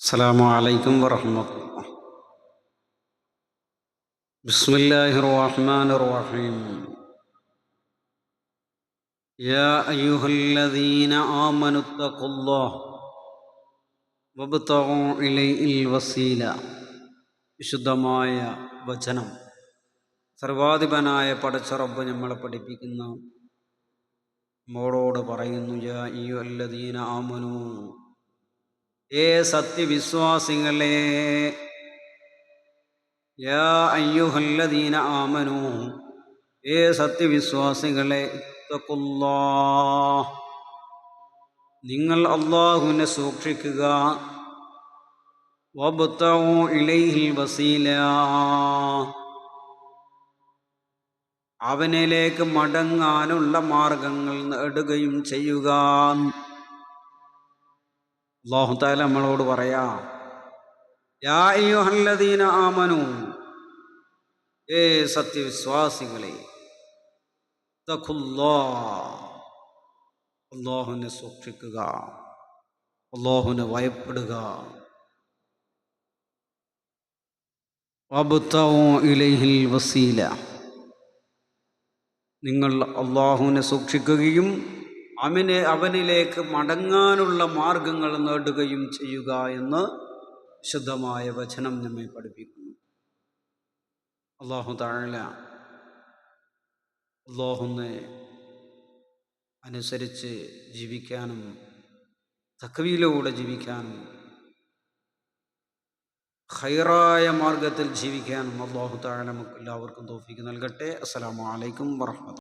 السلام عليكم ورحمة الله. بسم الله الرحمن الرحيم. يا أيها الذين آمنوا اتقوا الله وابتغوا إليه الوسيلة. വിശുദ്ധമായ വചനം സർവാധിപനായ പടച്ച റബ്ബ് നമ്മളെ പഠിപ്പിക്കുന്ന നമ്മോട് പറയുന്നു, യാ അയ്യുഹല്ലദീന ആമനൂ, സത്യവിശ്വാസികളെ, യാ അയ്യുഹല്ലദീന ആമനൂ, സത്യവിശ്വാസികളെ, ഇത്തഖുല്ലാഹ്, നിങ്ങൾ അല്ലാഹുവിനെ സൂക്ഷിക്കുക, വബ്തഗൂ ഇലൈഹിൽ വസീല, അവനിലേക്ക് മടങ്ങാനുള്ള മാർഗങ്ങൾ നേടുകയും ചെയ്യുക. അല്ലാഹു തആല നമ്മളോട് പറയാ, യാ അയ്യുഹല്ലദീന ആമനൂ, സത്യവിശ്വാസികളെ, ഇത്തഖുല്ലാഹ്, അല്ലാഹുവിനെ സൂക്ഷിക്കുക, അല്ലാഹുവിനെ ഭയപ്പെടുക, വബ്തഗൂ ഇലൈഹിൽ വസീല, നിങ്ങൾ അല്ലാഹുവിനെ സൂക്ഷിക്കുകയും അവനിലേക്ക് മടങ്ങാനുള്ള മാർഗങ്ങൾ നേടുകയും ചെയ്യുക എന്ന് വിശുദ്ധമായ വചനം നമ്മെ പഠിപ്പിക്കുന്നു. അല്ലാഹു തആല അല്ലാഹുവിനെ അനുസരിച്ച് ജീവിക്കാനും തഖ്വയിലൂടെ ജീവിക്കാനും ഖൈറായ മാർഗത്തിൽ ജീവിക്കാനും അല്ലാഹു തആല നമുക്ക് എല്ലാവർക്കും തൗഫീഖ് നൽകട്ടെ. അസ്സലാമു അലൈക്കും വറഹ്മത്തുള്ളാഹി.